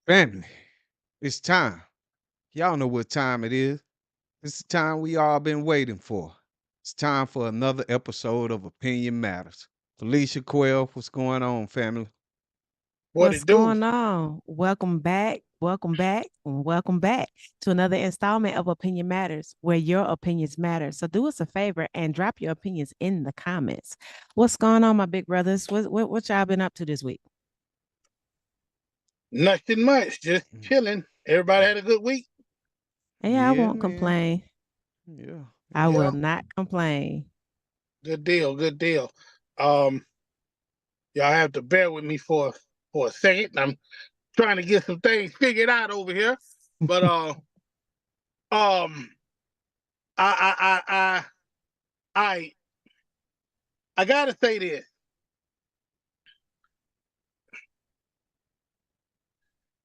Family, it's time. Y'all know what time it is. It's the time we all been waiting for. It's time for another episode of Opinion Matters. Felicia Quell, what's going on, family? What What's it do? going on? Welcome back, and welcome back to another installment of Opinion Matters, where your opinions matter. So do us a favor and drop your opinions in the comments. What's going on, my big brothers? What y'all been up to this week? Nothing much. Just Mm, chilling. Everybody mm. had a good week. Yeah, I Yeah, won't man. complain. Yeah, I yeah. will Yeah, not complain. good deal. Good deal. Um, y'all have to bear with me for a second. I'm trying to get some things figured out over here. But um, I I I gotta say this.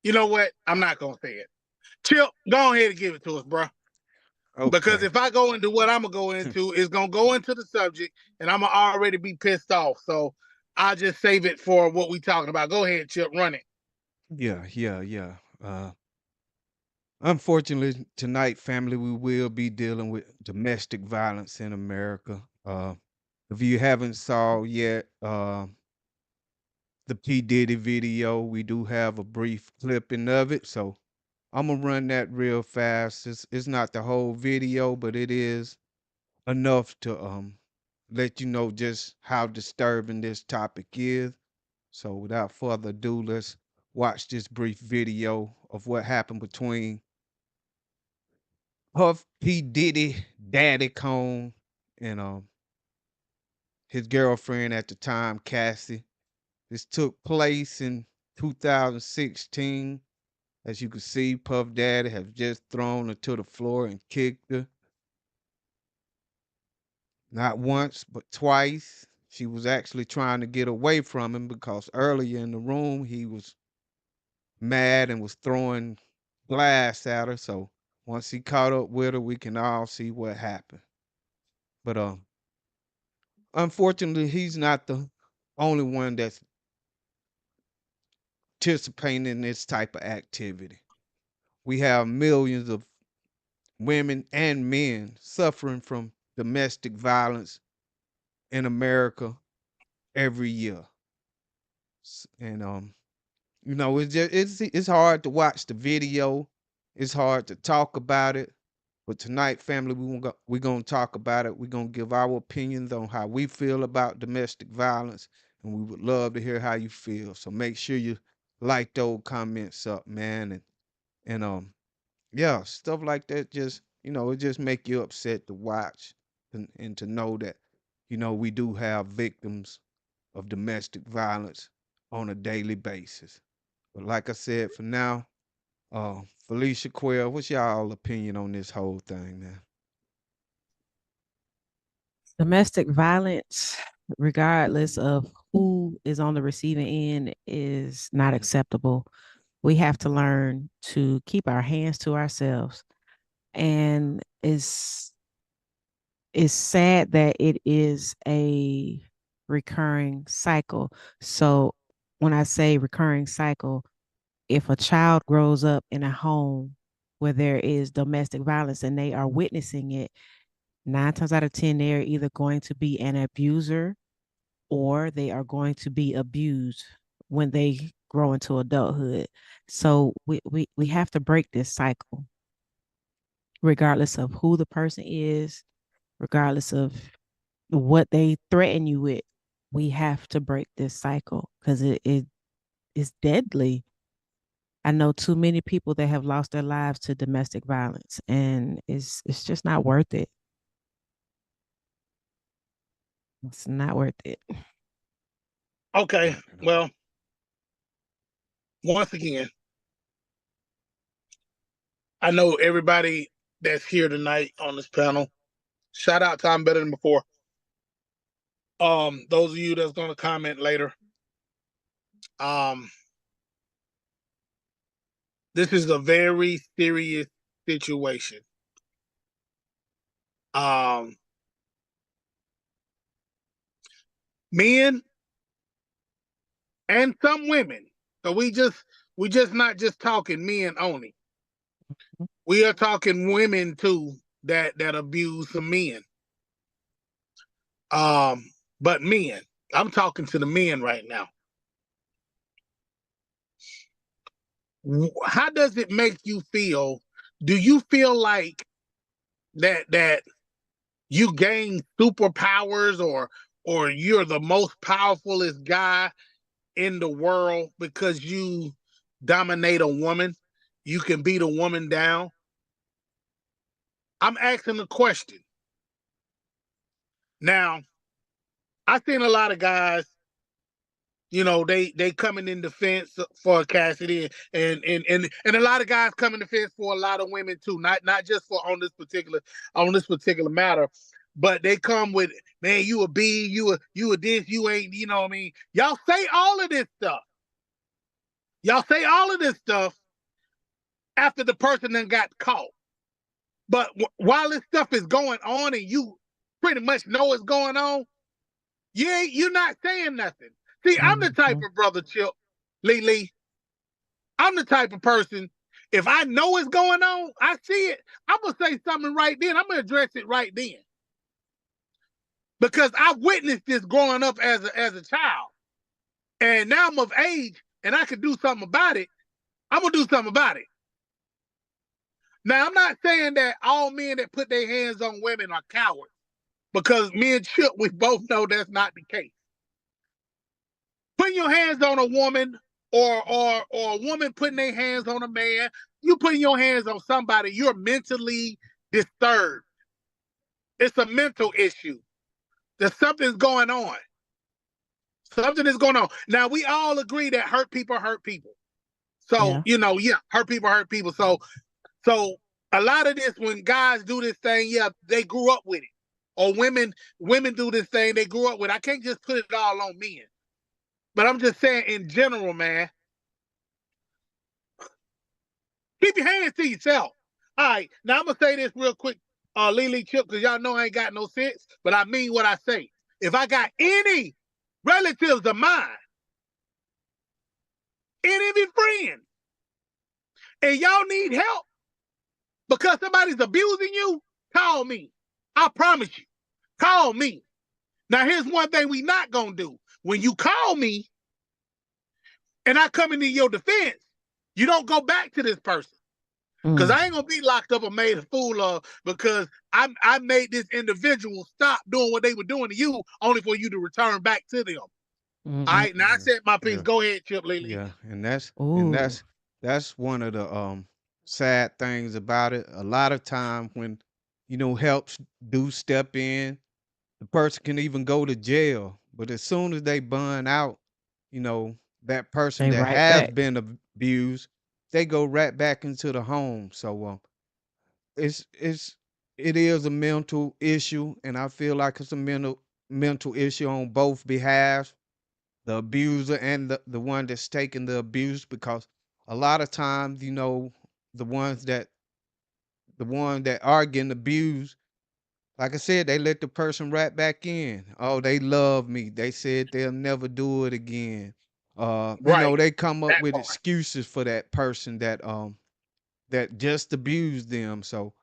You know what? I'm not gonna say it. Chip, go ahead and give it to us, bro. Because Okay. if I go into what I'm gonna go into, it's gonna go into the subject, and I'm gonna already be pissed off. So I'll just save it for what we talking about. Go ahead, Chip, run it. Yeah. Unfortunately, tonight, family, we will be dealing with domestic violence in America. If you haven't saw yet, the P. Diddy video. We do have a brief clipping of it. So I'm gonna run that real fast. It's not the whole video, but it is enough to let you know just how disturbing this topic is. So without further ado, let's watch this brief video of what happened between Puff P. Diddy, Daddy Cone, and his girlfriend at the time, Cassie. This took place in 2016. As you can see, Puff Daddy has just thrown her to the floor and kicked her. Not once, but twice. She was actually trying to get away from him because earlier in the room he was mad and was throwing glass at her. So once he caught up with her, we can all see what happened. But unfortunately, he's not the only one that's participating in this type of activity. We have millions of women and men suffering from domestic violence in America every year. And it's hard to watch the video. It's hard to talk about it. But tonight, family, we're gonna talk about it. We're gonna give our opinions on how we feel about domestic violence, and we would love to hear how you feel. So make sure you like those comments up, man, and yeah, stuff like that. Just it just make you upset to watch and to know that we do have victims of domestic violence on a daily basis. But like I said, for now, Felicia Quell, what's y'all opinion on this whole thing, man? Domestic violence, regardless of who is on the receiving end, is not acceptable. We have to learn to keep our hands to ourselves. And it's sad that it is a recurring cycle. So when I say recurring cycle, if a child grows up in a home where there is domestic violence and they are witnessing it, 9 times out of 10, they're either going to be an abuser or they are going to be abused when they grow into adulthood. So we have to break this cycle, regardless of who the person is, regardless of what they threaten you with. We have to break this cycle because it is deadly. I know too many people that have lost their lives to domestic violence, and it's just not worth it. It's not worth it. Okay. Right. Well, once again, I know everybody that's here tonight on this panel. Shout out to I'm Better Than Before. Those of you that's gonna comment later. Um, this is a very serious situation. Um, Men and some women. So we just not just talking men only. We are talking women too that abuse some men. Um, but men, I'm talking to the men right now. How does it make you feel? Do you feel like that you gain superpowers, or you're the most powerfulest guy in the world because you dominate a woman? You can beat a woman down. I'm asking a question. Now, I've seen a lot of guys, they coming in defense for Cassidy, and a lot of guys come in defense for a lot of women too, not just for on this particular matter, but they come with, man, you a B, you a this, you ain't, you know what I mean? Y'all say all of this stuff. Y'all say all of this stuff after the person then got caught. But while this stuff is going on and you pretty much know what's going on, you're not saying nothing. See, I'm the type Mhm. of brother, Chip, Lee. I'm the type of person, if I know what's going on, I see it, I'm gonna say something right then. I'm gonna address it right then. Because I witnessed this growing up as a child. And now I'm of age and I can do something about it. I'm gonna do something about it. Now, I'm not saying that all men that put their hands on women are cowards, because me and Chip, we both know that's not the case. Putting your hands on a woman, or a woman putting their hands on a man, you putting your hands on somebody, you're mentally disturbed. It's a mental issue. There's something's going on. Something is going on. Now, we all agree that hurt people hurt people. So, Yeah. yeah, hurt people hurt people. So a lot of this, when guys do this thing, yeah, they grew up with it. Or women do this thing, they grew up with it. I can't just put it all on men. But I'm just saying in general, man, keep your hands to yourself. All right, now I'm gonna say this real quick, Lily Chip, because y'all know I ain't got no sense, but I mean what I say. If I got any relatives of mine, any of your friends, and y'all need help because somebody's abusing you, call me. I promise you. Call me. Now, here's one thing we not gonna do. When you call me and I come into your defense, you don't go back to this person. Because I Mm. ain't gonna be locked up or made a fool of, because I made this individual stop doing what they were doing to you, only for you to return back to them. All Mm-mm. right, now I Yeah, said my piece. yeah, Go ahead, Chip Lily. yeah, and that's and Ooh. that's that's one of the sad things about it. A lot of time when helps do step in, the person can even go to jail, but as soon as they burn out, you know, that person They that right has back. been abused, they go right back into the home. So it is a mental issue, and I feel like it's a mental issue on both behalves, the abuser and the one that's taking the abuse, because a lot of times, the ones that the one that are getting abused, like I said, they let the person right back in. Oh, they love me. They said they'll never do it again. Right, They come up that with part. excuses for that person that just abused them. So,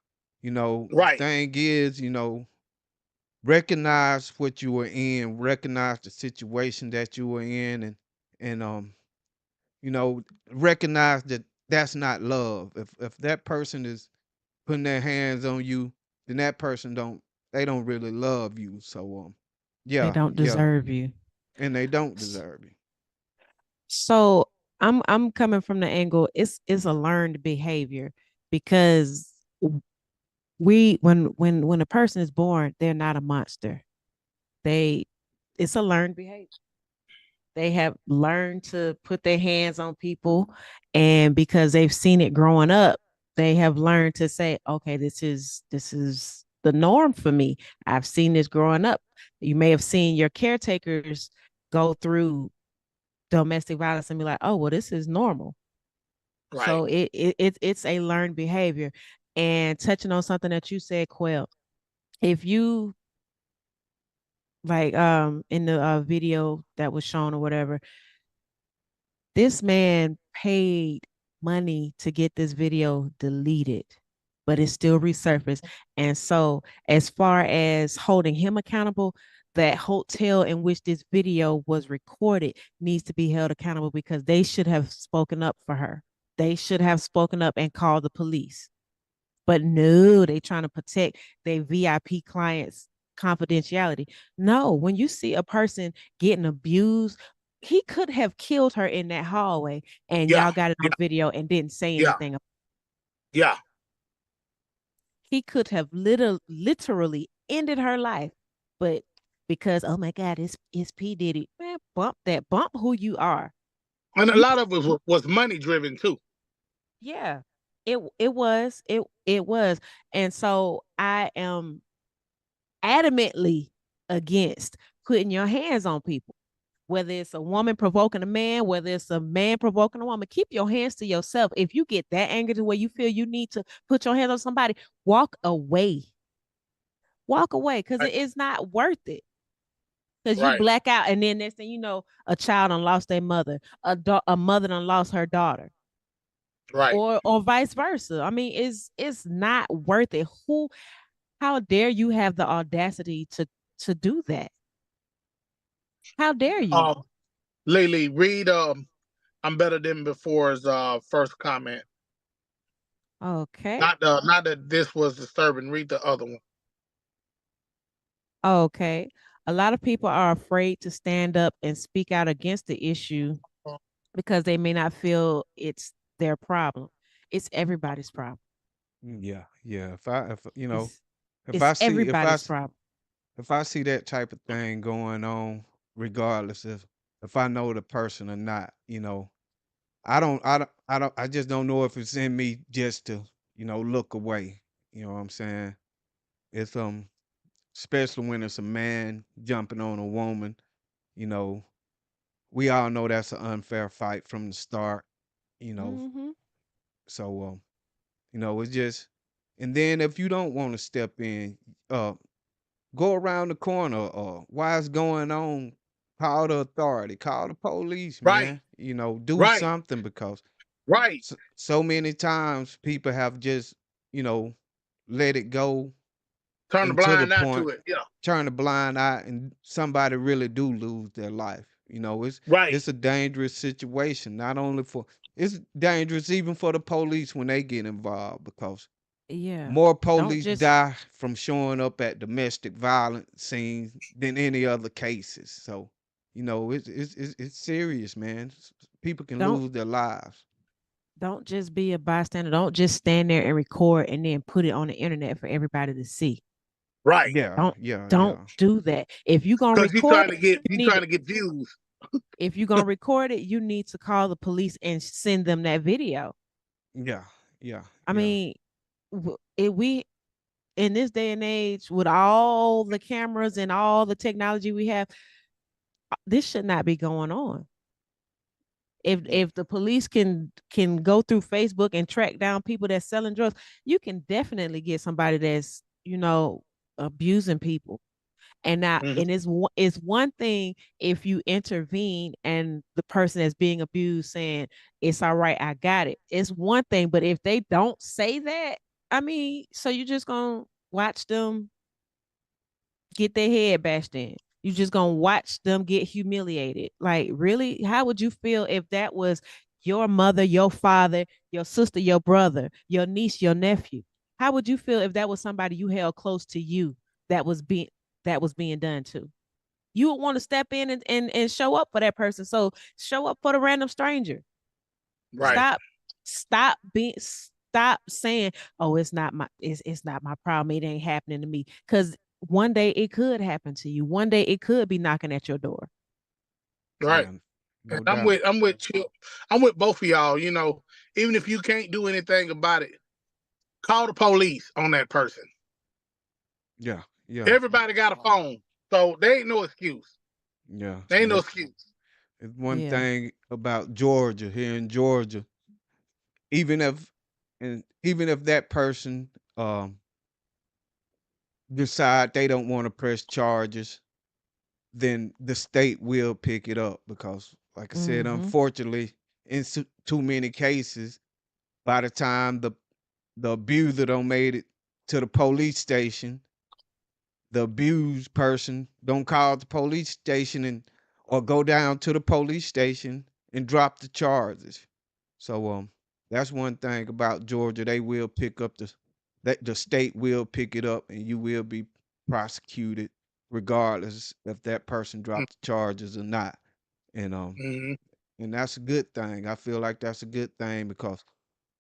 the Right, thing is, recognize what you were in, recognize the situation that you were in, and you know, recognize that that's not love. If that person is putting their hands on you, then that person don't really love you. So They yeah, don't yeah, deserve you. and they don't S- deserve you. So I'm coming from the angle, it's a learned behavior, because we when a person is born, they're not a monster. They It's a learned behavior. They have learned to put their hands on people, and because they've seen it growing up, they have learned to say, okay, this is the norm for me. I've seen this growing up. You may have seen your caretakers go through domestic violence and be like, oh, well, this is normal. right, So it's a learned behavior. And touching on something that you said, Quell, if you, like, in the video that was shown or whatever, This man paid money to get this video deleted, but it still resurfaced. And so, as far as holding him accountable, that hotel in which this video was recorded needs to be held accountable because they should have spoken up for her. They should have spoken up and called the police. But no, they trying to protect their VIP clients' confidentiality. No, when you see a person getting abused, he could have killed her in that hallway and Yeah, y'all got it yeah, on video and didn't say yeah, anything. yeah. He could have literally ended her life. But because, oh my God, it's P. Diddy, man, bump that, bump who you are. And a You lot of it was money driven too. yeah. It was. And so I am adamantly against putting your hands on people. Whether it's a woman provoking a man, whether it's a man provoking a woman, keep your hands to yourself. If you get that angry to where you feel you need to put your hands on somebody, walk away. Walk away because Right, it is not worth it. Because you right, black out, and then next thing you know, a child done lost their mother, a mother done lost her daughter, right. or vice versa. I mean, it's not worth it. Who? How dare you have the audacity to do that? How dare you? Um, Lily, read I'm better than before's first comment. Okay. Not that this was disturbing. Read the other one. Okay. A lot of people are afraid to stand up and speak out against the issue because they may not feel it's their problem. It's everybody's problem. Yeah, yeah. If you know, It's if it's I see, everybody's problem. if I see that type of thing going on, regardless if I know the person or not, I just don't know if it's in me just to, look away. You know what I'm saying? It's especially when it's a man jumping on a woman, you know, we all know that's an unfair fight from the start, you know. Mm-hmm. So it's just, and then if you don't want to step in, uh go around the corner, why it's going on, call the authority, call the police, Right, man. Do right, something because right. so many times people have just, you know, let it go, Turn the and to the blind eye to point, it. Yeah. turn a blind eye, and somebody really do lose their life. Right. It's a dangerous situation, not only for, it's dangerous even for the police when they get involved, because Yeah. more Don't police just die from showing up at domestic violence scenes than any other cases. So, it's serious, man. People can don't lose their lives. don't just be a bystander. Don't just stand there and record and then put it on the internet for everybody to see. Right. Yeah, Don't yeah, don't yeah, do that. If you're gonna Because record it, you you need trying to to get views. if you're gonna record it, you need to call the police and send them that video. yeah, yeah, I yeah, mean, if we in this day and age with all the cameras and all the technology we have, this should not be going on. yeah, If the police can go through Facebook and track down people that's selling drugs, you can definitely get somebody that's abusing people. And now, Hmm. and it's one thing if you intervene and the person that's being abused saying it's all right, I got it. It's one thing, but if they don't say that, I mean, so you just gonna watch them get their head bashed in. You just gonna watch them get humiliated. Like, really? How would you feel if that was your mother, your father, your sister, your brother, your niece, your nephew? How would you feel if that was somebody you held close to you that was being done to? You would want to step in and show up for that person. So show up for the random stranger. Right. Stop, stop saying, "Oh, it's not my problem. It ain't happening to me." Because one day it could happen to you. One day it could be knocking at your door. Right. yeah. And No doubt. I'm with you. I'm with both of y'all. Even if you can't do anything about it, call the police on that person. Yeah, yeah, Everybody got a phone, so there ain't no excuse. yeah. There ain't no But excuse. it's one Yeah. thing about Georgia, here in Georgia, even if even if that person decide they don't want to press charges, then the state will pick it up because, like I said, Mm-hmm. unfortunately, in too many cases, by the time the abuser don't made it to the police station, the abused person don't call the police station and or go down to the police station and drop the charges. So that's one thing about Georgia. They will pick up the state will pick it up and you will be prosecuted regardless if that person dropped the charges or not. And Mm-hmm. and that's a good thing. I feel like that's a good thing because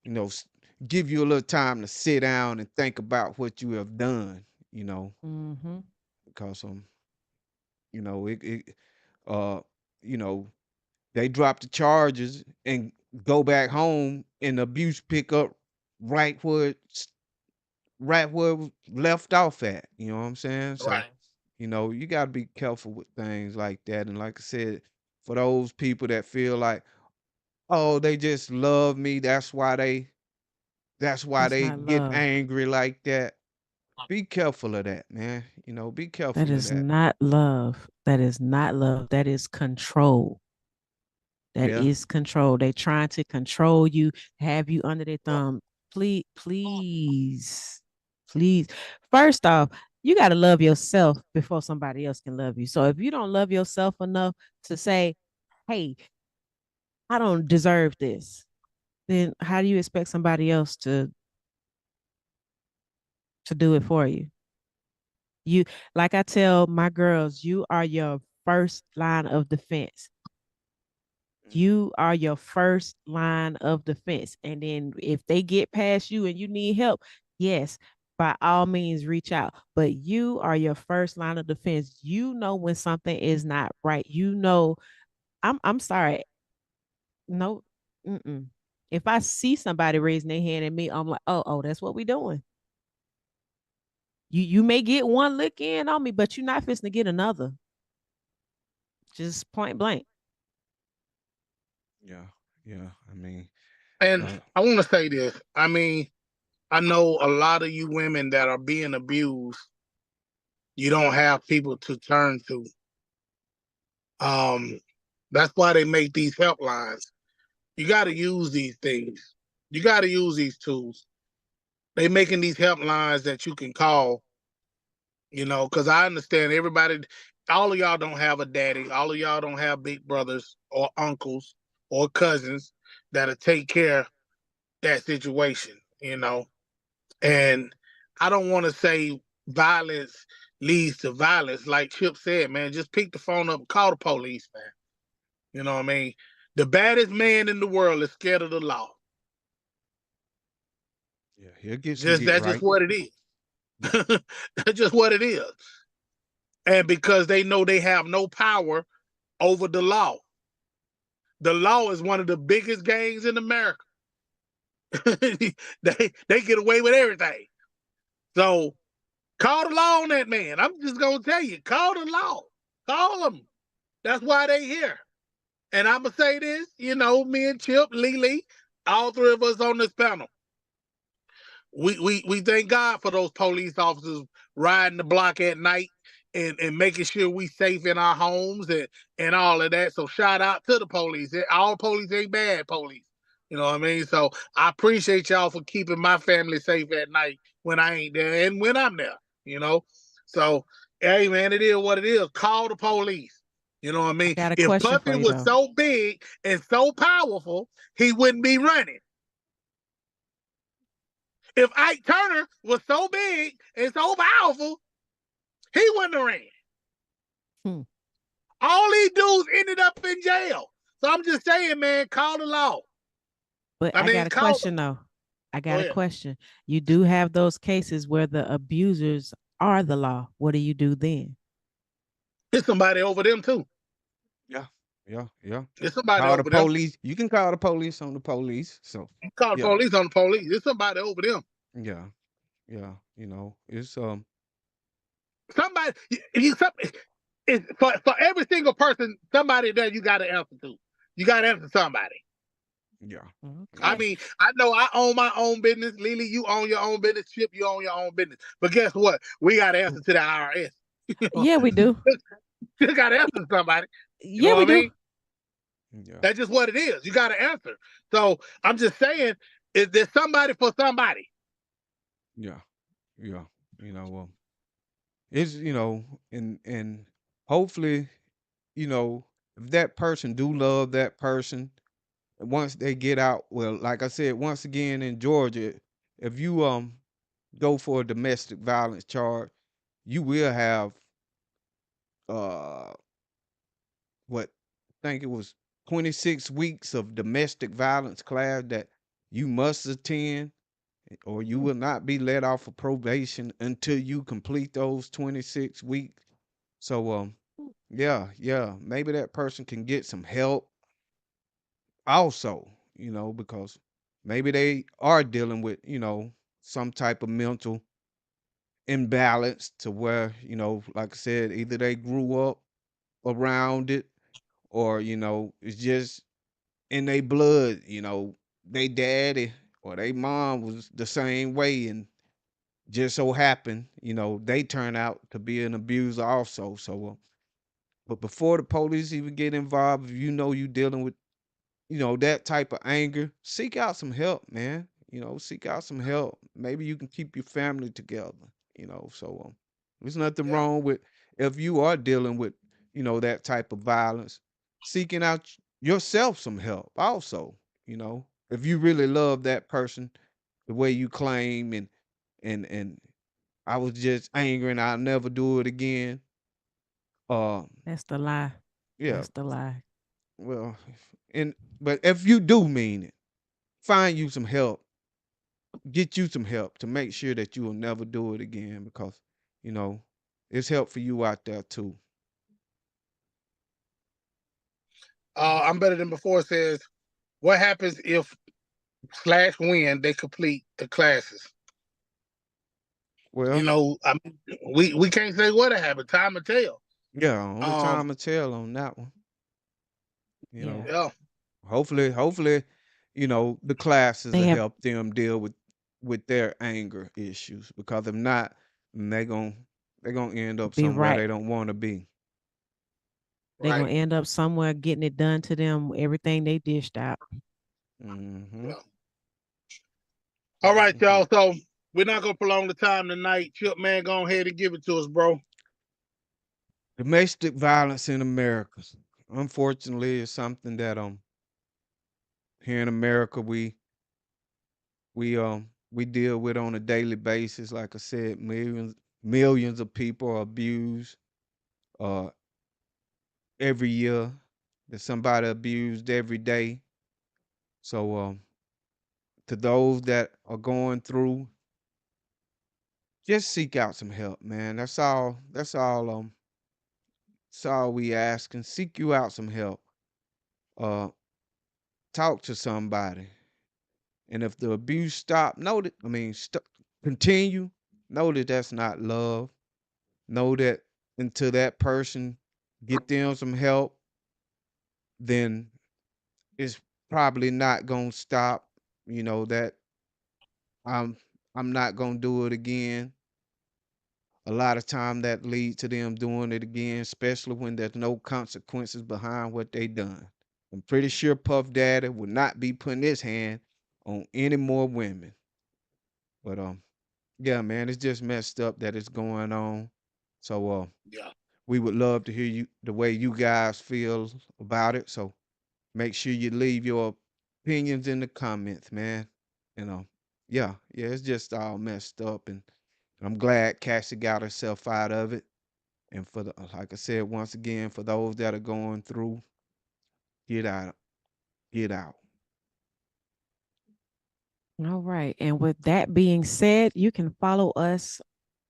you know give you a little time to sit down and think about what you have done. You know, Mm-hmm. because you know uh you know they drop the charges and go back home and abuse pick up right where right where it was left off at. You know what I'm saying? So Right. you got to be careful with things like that. And like I said, for those people that feel like, oh, they just love me, that's why That's they not get love. angry like that. Be careful of that, man. Be That careful of is that. not love. That is not love. That is control. That Yeah. is control. They trying to control you, have you under their thumb. Please, please, please. First off, you got to love yourself before somebody else can love you. So if you don't love yourself enough to say, "Hey, I don't deserve this," then how do you expect somebody else to do it for you? You, like I tell my girls, you are your first line of defense. Mhm. You are your first line of defense. And then if they get past you and you need help, yes, by all means reach out. But you are your first line of defense. You know when something is not right. You know, I'm sorry. No, mm-mm. If I see somebody raising their hand at me, I'm like, oh, that's what we doing. You may get one lick in on me, but you're not fixing to get another. Just point blank. Yeah. Yeah. And Uh, I want to say this. I mean, I know a lot of you women that are being abused, you don't have people to turn to. Um, that's why they make these helplines. You got to use these things. You got to use these tools. They making these helplines that you can call. Because I understand everybody. All of y'all don't have a daddy. All of y'all don't have big brothers or uncles or cousins that'll take care of that situation. And I don't want to say violence leads to violence. Like Chip said, man, just pick the phone up and call the police, man. You know what I mean? The baddest man in the world is scared of the law. yeah. He'll get some Just get that's just right. what it is. Yeah. That's just what it is. And because they know they have no power over the law. The law is one of the biggest gangs in America. they get away with everything. So call the law on that man. I'm just gonna tell you, call the law. Call them. That's why they here. And I'm gonna say this, me and Chip, Lee, all three of us on this panel. We thank God for those police officers riding the block at night and making sure we safe in our homes and all of that. So shout out to the police. All police ain't bad police. You know what I mean? So I appreciate y'all for keeping my family safe at night when I ain't there and when I'm there, you know. So hey man, it is what it is. Call the police. You know what I I mean? got a If question for Puppy you was though. so big and so powerful, he wouldn't be running. If Ike Turner was so big and so powerful, he wouldn't have ran. Hmm. All these dudes ended up in jail. So I'm just saying, man, call the law. But I I got mean, a call them. question though. I Go got a ahead. question. You do have those cases where the abusers are the law. What do you do then? There's somebody over them too. Yeah. Yeah. Yeah. There's somebody Call the over them. police. You can call the police on the police. So Call the yeah. police on the police. There's somebody over them. Yeah. Yeah. It's Somebody, it's for every single person, somebody there you got to answer to. You got to answer somebody. yeah. I Yeah. Okay. mean, I know I own my own business. Lily, you own your own business. Chip, you own your own business. But guess what? We got to answer to the IRS. Yeah, we do. You got to answer to somebody. You know Yeah, what we I do. mean? Yeah. That's just what it is. You got to answer. So I'm just saying, is there somebody for somebody? Yeah. Yeah. You know, it's and hopefully, if that person do love that person, once they get out, well, like I said, once again in Georgia, if you go for a domestic violence charge, you will have uh what I think it was 26 weeks of domestic violence class that you must attend, or you will not be let off of probation until you complete those 26 weeks. So yeah, yeah, maybe that person can get some help also, because maybe they are dealing with, some type of mental imbalance to where, like I said, either they grew up around it, or, it's just in their blood, they daddy or they mom was the same way, and just so happened, they turn out to be an abuser also. So, but before the police even get involved, if you know you dealing with, that type of anger, seek out some help, man. Seek out some help. Maybe you can keep your family together, So, there's nothing Yeah. wrong with, if you are dealing with, that type of violence, seeking out yourself some help also, if you really love that person the way you claim, and I was just angry and I'll never do it again. Uh, That's the lie. yeah, That's the lie. well, and but if you do mean it, find you some help, get you some help to make sure that you will never do it again, because you know it's help for you out there too. I'm better than before says, what happens if slash when they complete the classes? Well, I mean, we can't say what happened. Time will tell. yeah, only Um, time will tell on that one. You Yeah. know, yeah, hopefully, the classes They will have help them deal with their anger issues, because if not, then they gonna end up be somewhere right. they don't want to be. They're right. gonna end up somewhere getting it done to them, everything they dished out. Hmm. Yeah. All right, y'all. So we're not gonna prolong the time tonight. Chip, man, go ahead and give it to us, bro. Domestic violence in America, unfortunately, is something that here in America we deal with on a daily basis. Like I said, millions of people are abused uh every year. There's somebody abused every day. So to those that are going through, just seek out some help, man. That's all we ask, and seek you out some help. Uh Talk to somebody. And if the abuse stop, know that, continue, know that that's not love. Know that until that person get them some help, then it's probably not gonna stop. That I'm I'm not gonna do it again. A lot of time that lead to them doing it again, especially when there's no consequences behind what they done. I'm pretty sure Puff Daddy would not be putting his hand on any more women. But yeah, man, it's just messed up that it's going on. So Yeah. we would love to hear you the way you guys feel about it. So make sure you leave your opinions in the comments, man. You know, yeah, it's just all messed up, and I'm glad Cassie got herself out of it. And for the like I said once again, for those that are going through, get out, get out. All right. And with that being said, you can follow us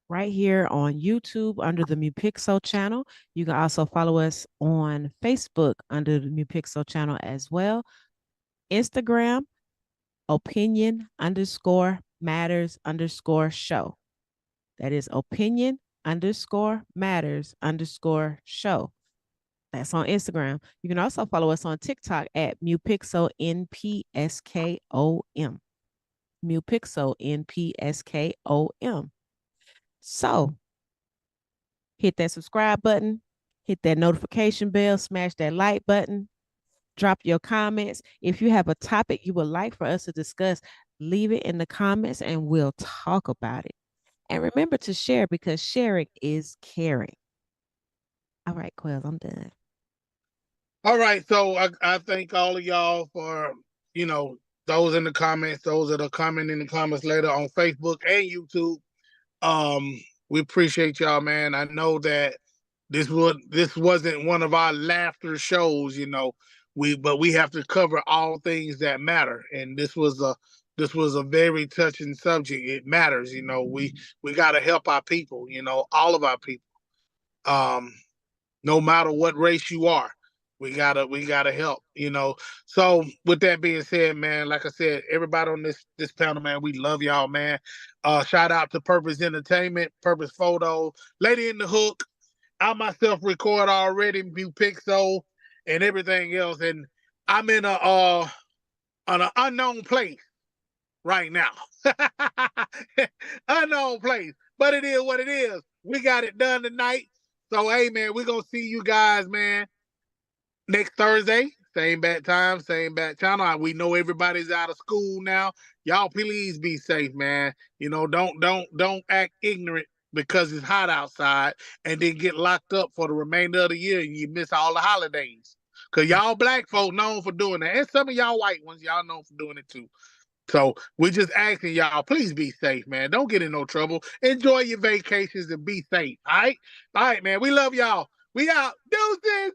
right here on YouTube under the Mupixo channel. You can also follow us on Facebook under the Mupixo channel as well. Instagram, opinion underscore matters underscore show. That is opinion underscore matters underscore show. That's on Instagram. You can also follow us on TikTok at Mupixo NPSKOM. Mupixo NPSKOM. So hit that subscribe button, hit that notification bell, smash that like button, drop your comments. If you have a topic you would like for us to discuss, leave it in the comments and we'll talk about it. And remember to share because sharing is caring. All right, Quells, I'm done. All right, so I thank all of y'all for, you know, those in the comments, those that are commenting in the comments later on Facebook and YouTube. Um, we appreciate y'all, man. I know that this wasn't one of our laughter shows, you know. But we have to cover all things that matter, and this was a very touching subject. It matters, you know. We got to help our people, you know, all of our people. Um, no matter what race you are, we gotta help, you know. So with that being said, man, like I said, everybody on this panel, man, we love y'all, man. Shout out to Purpose Entertainment, Purpose Photo, Lady in the Hook. I myself record already, Pixel, and everything else, and I'm in a on an unknown place right now. Unknown place, but it is what it is. We got it done tonight. So hey, man, we're gonna see you guys, man, next Thursday. Same bad time, same bad channel. We know everybody's out of school now. Y'all, please be safe, man. You know, don't act ignorant because it's hot outside and then get locked up for the remainder of the year and you miss all the holidays. Cause y'all black folk known for doing that. And some of y'all white ones, y'all known for doing it too. So we're just asking y'all, please be safe, man. Don't get in no trouble. Enjoy your vacations and be safe. All right? All right, man. We love y'all. We out. Deuces.